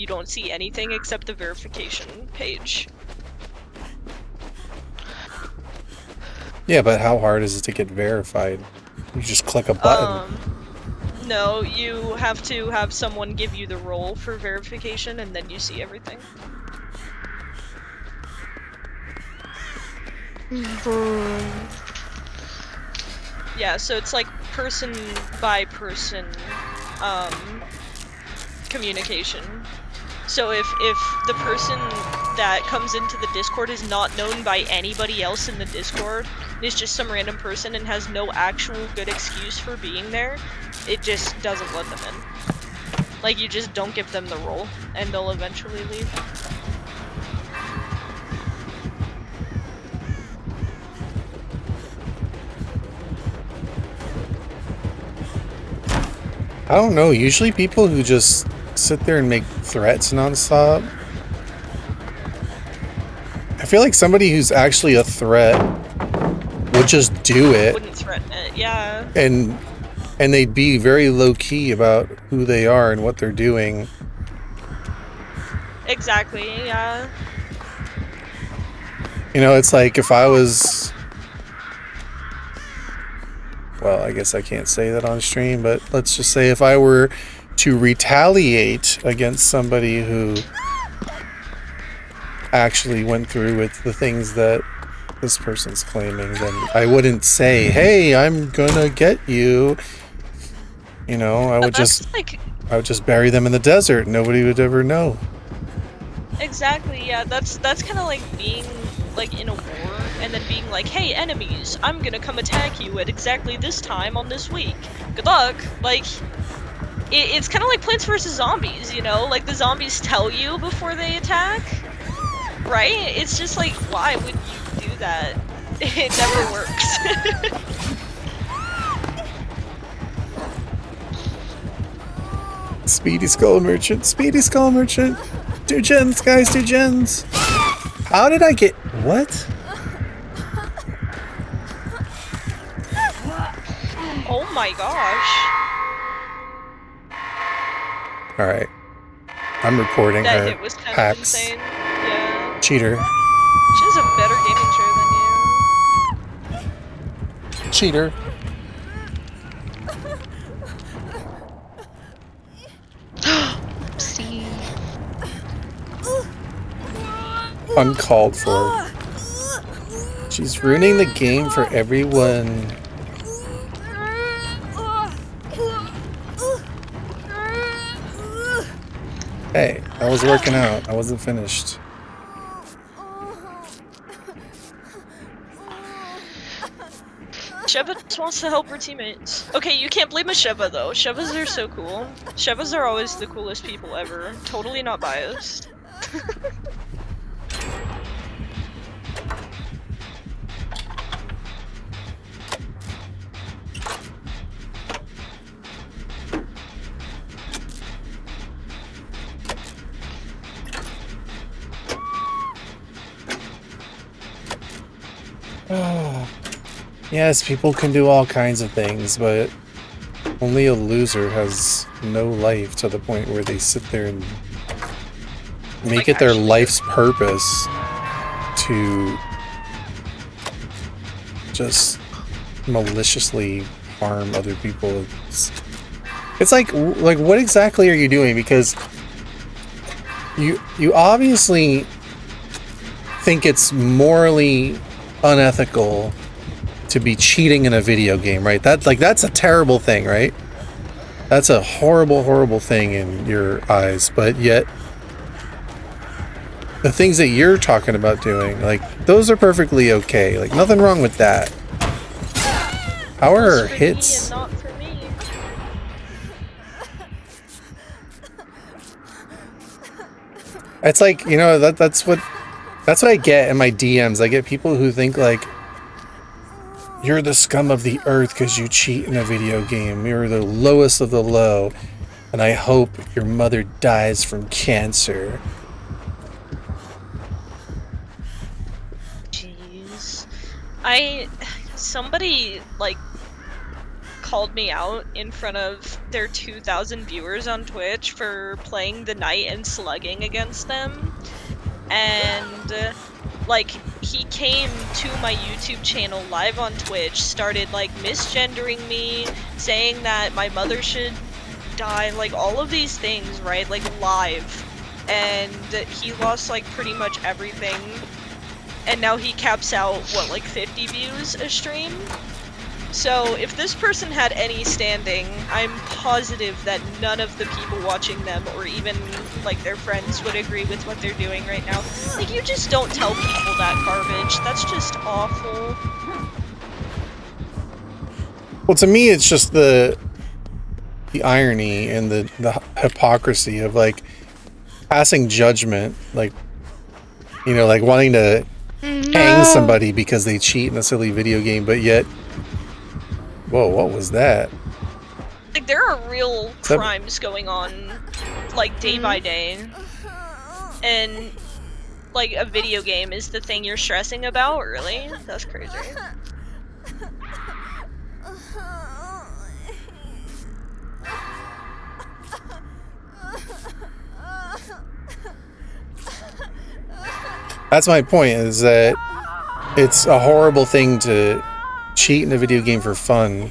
you don't see anything except the verification page. Yeah, but how hard is it to get verified? You just click a button. No, you have to have someone give you the role for verification, and then you see everything. Yeah, so it's like person by person communication. So if the person that comes into the Discord is not known by anybody else in the Discord, is just some random person and has no actual good excuse for being there, it just doesn't let them in. Like, you just don't give them the role, and they'll eventually leave. I don't know. Usually people who just sit there and make threats nonstop. I feel like somebody who's actually a threat would just do it. Wouldn't threaten it, yeah. And they'd be very low-key about who they are and what they're doing. Exactly, yeah. You know, it's like if I was... Well, I guess I can't say that on stream, but let's just say if I were to retaliate against somebody who actually went through with the things that this person's claiming, then I wouldn't say, hey, I'm gonna get you. You know, I would just bury them in the desert. Nobody would ever know. Exactly, yeah, that's kind of like being like in a war and then being like, hey, enemies, I'm gonna come attack you at exactly this time on this week. Good luck. Like, it's kind of like Plants vs. Zombies, you know? Like, the zombies tell you before they attack, right? It's just like, why would you do that? It never works. Speedy Skull Merchant, Speedy Skull Merchant. 2 gens, guys, 2 gens. How did I get... What? Oh my gosh. Alright. I'm reporting that her. That hit was kind hacks. of insane. Yeah. Cheater. She has a better gaming chair than you. Cheater. See. Uncalled for. She's ruining the game for everyone. Hey, I was working out. I wasn't finished. Sheva just wants to help her teammates. Okay, you can't blame a Sheva though. Shevas are so cool. Shevas are always the coolest people ever. Totally not biased. Yes, people can do all kinds of things, but only a loser has no life to the point where they sit there and make it their life's purpose to just maliciously harm other people. It's like what exactly are you doing? Because you obviously think it's morally unethical to be cheating in a video game, right? That's a terrible thing, right? That's a horrible, horrible thing in your eyes, but yet the things that you're talking about doing, like, those are perfectly okay. Like, nothing wrong with that. How are her hits? Not for me. It's like, you know, that's what I get in my DMs. I get people who think like, you're the scum of the earth because you cheat in a video game. You're the lowest of the low. And I hope your mother dies from cancer. Jeez. Somebody, like, called me out in front of their 2,000 viewers on Twitch for playing the knight and slugging against them. And like he came to my YouTube channel live on Twitch, started like misgendering me, saying that my mother should die, like all of these things, right? Like live. And he lost like pretty much everything. And now he caps out what, like 50 views a stream? So if this person had any standing, I'm positive that none of the people watching them or even like their friends would agree with what they're doing right now. Like, you just don't tell people that garbage. That's just awful. Well, to me, it's just the irony and the hypocrisy of like passing judgment, like, you know, like wanting to hang somebody because they cheat in a silly video game, but yet, whoa, what was that? Like, there are real crimes going on, like, day by day, and like a video game is the thing you're stressing about? Really? That's crazy. That's my point, is that it's a horrible thing to cheat in a video game for fun,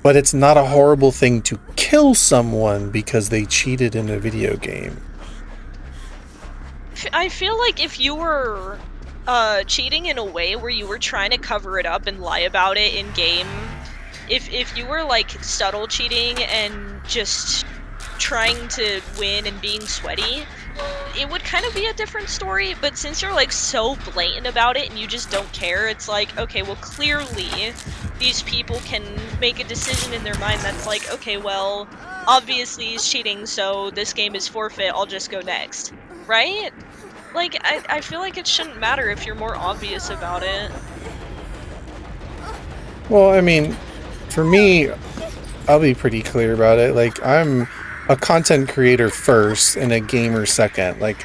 but it's not a horrible thing to kill someone because they cheated in a video game. I feel like if you were cheating in a way where you were trying to cover it up and lie about it in game, if you were like subtle cheating and just trying to win and being sweaty, it would kind of be a different story. But since you're like so blatant about it and you just don't care, it's like, okay, well, clearly these people can make a decision in their mind that's like, okay, well, obviously he's cheating, so this game is forfeit, I'll just go next, right? Like, I feel like it shouldn't matter if you're more obvious about it. Well, I mean, for me, I'll be pretty clear about it. Like, I'm a content creator first and a gamer second. Like,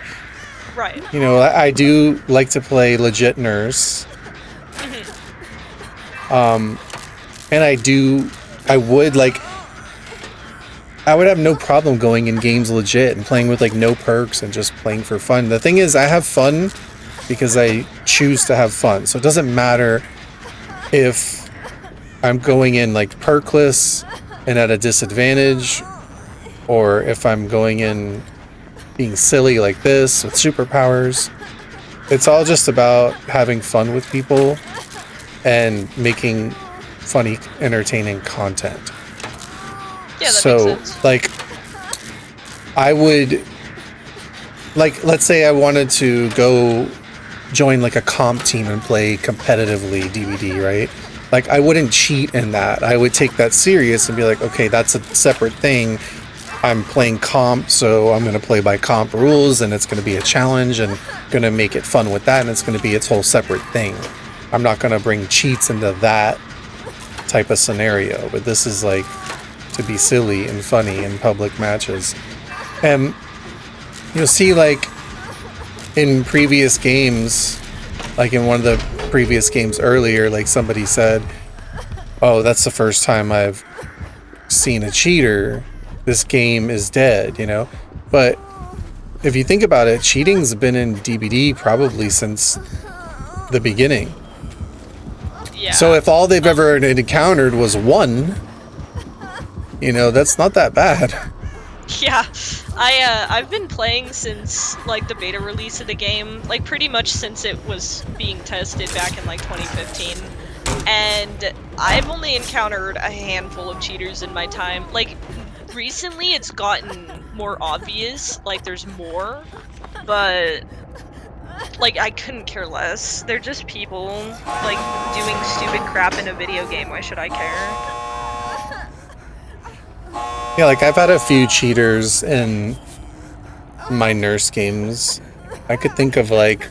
right. You know, I do like to play legit nurse. And I would have no problem going in games legit and playing with like no perks and just playing for fun. The thing is, I have fun because I choose to have fun. So it doesn't matter if I'm going in like perkless and at a disadvantage, or if I'm going in being silly like this with superpowers. It's all just about having fun with people and making funny, entertaining content. Yeah, that So, makes sense. like, I would, like, let's say I wanted to go join, like, a comp team and play competitively DVD, right? Like, I wouldn't cheat in that. I would take that serious and be like, okay, that's a separate thing. I'm playing comp, so I'm going to play by comp rules, and it's going to be a challenge, and going to make it fun with that, and it's going to be its whole separate thing. I'm not going to bring cheats into that type of scenario, but this is, like, to be silly and funny in public matches. And you'll see, like, in previous games, like in one of the previous games earlier, like somebody said, oh, that's the first time I've seen a cheater. This game is dead, you know? But if you think about it, cheating's been in DBD probably since the beginning. Yeah. So if all they've ever encountered was one, you know, that's not that bad. Yeah, I've been playing since like the beta release of the game, like pretty much since it was being tested back in like 2015, and I've only encountered a handful of cheaters in my time. Like, recently it's gotten more obvious, like there's more, but like I couldn't care less. They're just people like doing stupid crap in a video game. Why should I care? Yeah, like I've had a few cheaters in my nurse games. I could think of like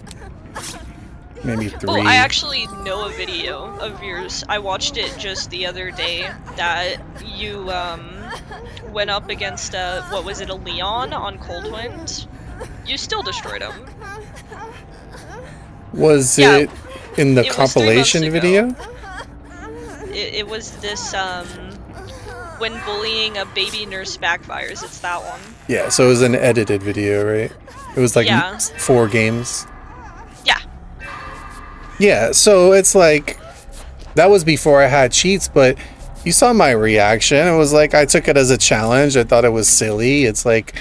maybe 3. Oh, I actually know a video of yours. I watched it just the other day that you went up against what was it, a Leon on Coldwind? You still destroyed him. Was Yeah, it in the it was 3 compilation months ago. video? It was this when bullying a baby nurse backfires. It's that one. Yeah, so it was an edited video, right? It was like Yeah. 4 games. Yeah. Yeah, so it's like that was before I had cheats, but you saw my reaction. It was like I took it as a challenge. I thought it was silly. It's like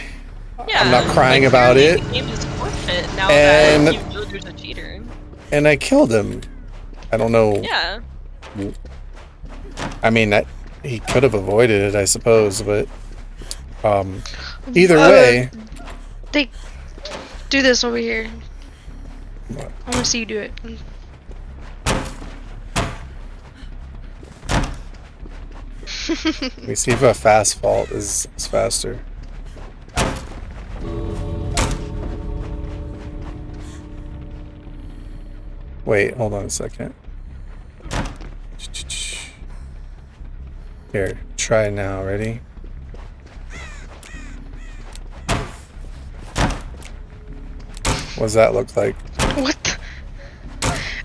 I'm not Yeah. Like, crying about clearly it. the game is forfeit now that And you know there's a cheater. and I killed him. I don't know. Yeah. I mean, that he could have avoided it, I suppose, but either way. They do this over here. What? I want to see you do it. Let me see if a fast fault is faster. Wait, hold on a second. Here, try now. Ready? What does that look like? What?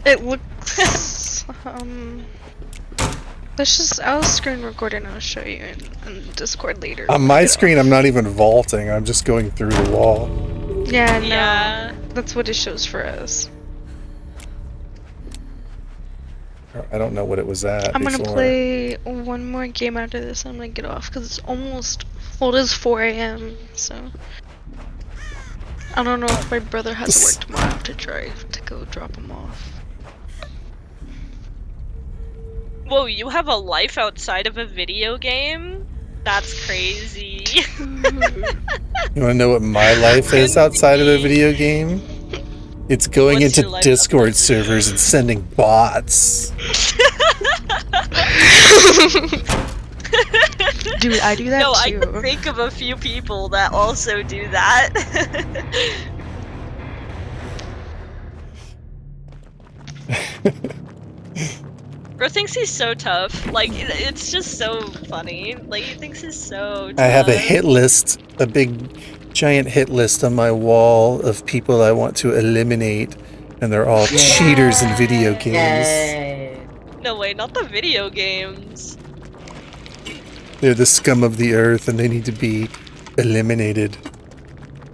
It looks. Let's just. I'll screen record and I'll show you in Discord later. On my screen, I'm not even vaulting. I'm just going through the wall. Yeah, no. Yeah. That's what it shows for us. I don't know what it was at I'm before. gonna play one more game after this. I'm gonna get off because it's almost. Well, it is 4 a.m. So. I don't know if my brother has to work tomorrow. I have to drive to go drop him off. Whoa, you have a life outside of a video game? That's crazy. You want to know what my life is outside of a video game? It's going What's into your life Discord outside of a servers and sending bots. Dude, I do that No, too. I can think of a few people that also do that. Bro thinks he's so tough. Like, it's just so funny. Like, he thinks he's so tough. I have a hit list, a big, giant hit list on my wall of people I want to eliminate, and they're all cheaters in video games. Yay. No way, not the video games. They're the scum of the earth, and they need to be eliminated.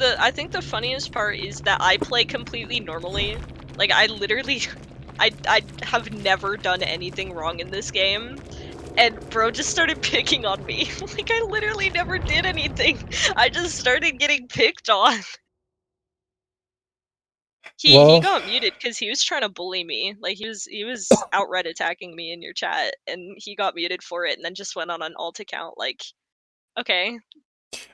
I think the funniest part is that I play completely normally. Like, I literally... I have never done anything wrong in this game. And bro just started picking on me. Like, I literally never did anything. I just started getting picked on. He got muted because he was trying to bully me. Like, he was outright attacking me in your chat, and he got muted for it, and then just went on an alt account. Like, okay.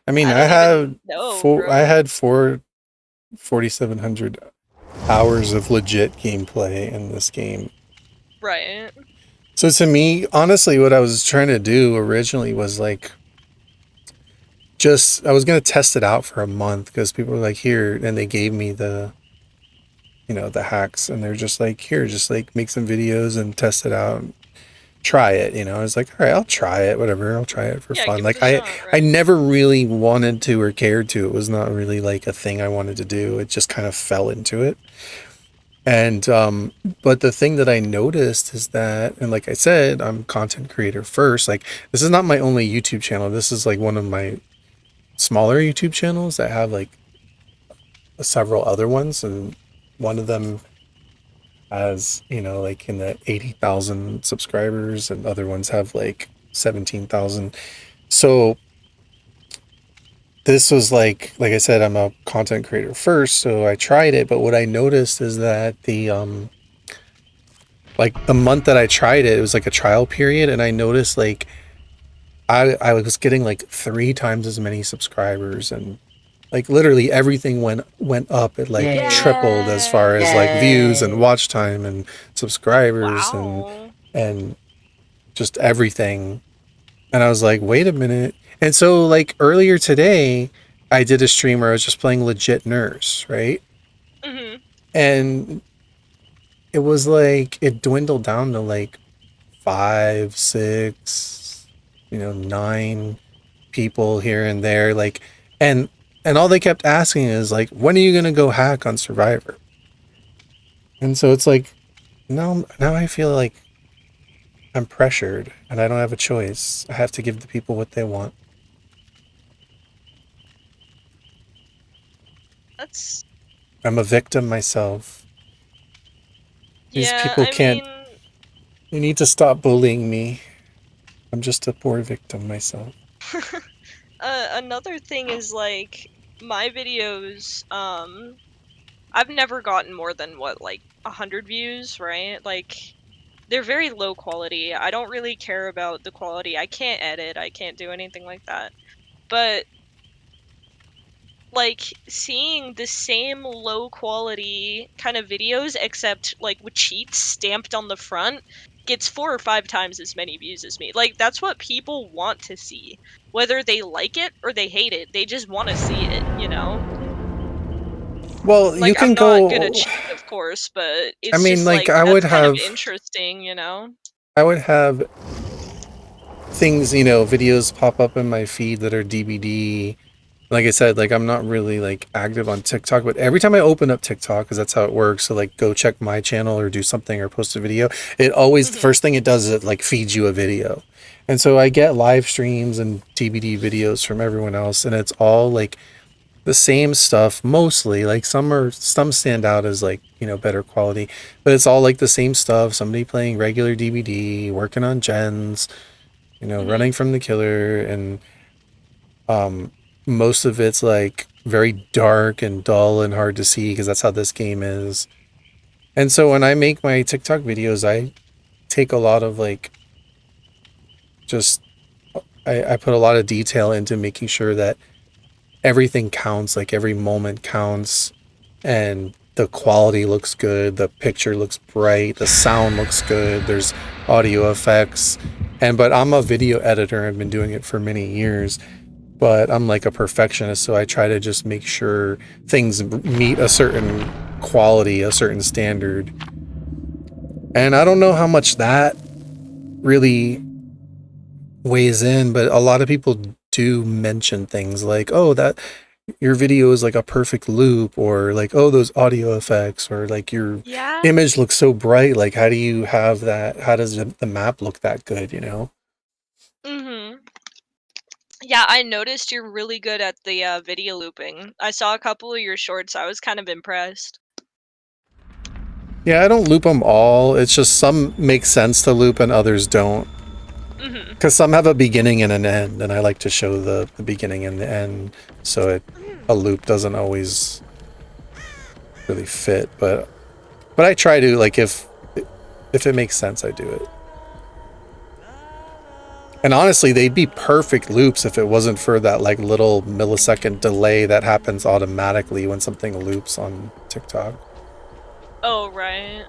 I mean, I I don't had even know, bro. I had 4,700 hours of legit gameplay in this game. Right. So to me, honestly, what I was trying to do originally was like, I was going to test it out for a month because people were like, here, and they gave me the hacks, and they're just like, here, just like make some videos and test it out. And try it, I was like, all right, I'll try it, whatever, I'll try it for fun. Give Like it a shot, I right? never really wanted to or cared to. It was not really like a thing I wanted to do. It just kind of fell into it. And but the thing that I noticed is that, and like I said, I'm a content creator first. Like, this is not my only YouTube channel. This is like one of my smaller YouTube channels that have like several other ones, and one of them has, like in the 80,000 subscribers, and other ones have like 17,000. So this was like I said, I'm a content creator first, so I tried it. But what I noticed is that the month that I tried it, it was like a trial period, and I noticed like I was getting like 3 times as many subscribers, and like literally everything went up. It like tripled as far as like views and watch time and subscribers. Wow. and just everything. And I was like, wait a minute. And so like earlier today, I did a stream where I was just playing legit nurse, right? Mm-hmm. And it was like, it dwindled down to like 5, 6, 9 people here and there. Like, and all they kept asking is like, when are you going to go hack on Survivor? And so it's like, now I feel like I'm pressured and I don't have a choice. I have to give the people what they want. That's I'm a victim myself. These yeah. people I can't. mean, You need to stop bullying me. I'm just a poor victim myself. another thing is like my videos. I've never gotten more than what, like 100 views, right? Like they're very low quality. I don't really care about the quality. I can't edit. I can't do anything like that. But like seeing the same low quality kind of videos except like with cheats stamped on the front gets 4 or 5 times as many views as me. Like that's what people want to see. Whether they like it or they hate it, they just want to see it, you know? Well, you Like can I'm not gonna go. cheat, of course, but I it's mean, just like like that's kind of interesting, you know? I would have things, videos pop up in my feed that are DVD. Like I said, like I'm not really like active on TikTok, but every time I open up TikTok, because that's how it works, so like go check my channel or do something or post a video, it always the Mhm. first thing it does is it like feeds you a video. And so I get live streams and DVD videos from everyone else, and it's all like the same stuff mostly. Like some stand out as like, better quality, but it's all like the same stuff. Somebody playing regular DVD, working on gens, Mhm. running from the killer, and um, most of it's like very dark and dull and hard to see because that's how this game is. And so when I make my TikTok videos, I take a lot of like just I put a lot of detail into making sure that everything counts, like every moment counts, and the quality looks good, the picture looks bright, the sound looks good, there's audio effects. But I'm a video editor, I've been doing it for many years, but I'm like a perfectionist, so I try to just make sure things meet a certain quality, a certain standard. And I don't know how much that really weighs in, but a lot of people do mention things like, "Oh, that your video is like a perfect loop," or like, "Oh, those audio effects," or like, "Your Yeah. image looks so bright. Like, how do you have that? How does the map look that good?" You know? Mhm. Yeah, I noticed you're really good at the video looping. I saw a couple of your shorts. I was kind of impressed. Yeah, I don't loop them all. It's just some make sense to loop and others don't. Mhm. Because some have a beginning and an end, and I like to show the beginning and the end, so a loop doesn't always really fit. But I try to, like, if it makes sense, I do it. And honestly, they'd be perfect loops if it wasn't for that like little millisecond delay that happens automatically when something loops on TikTok. Oh, right.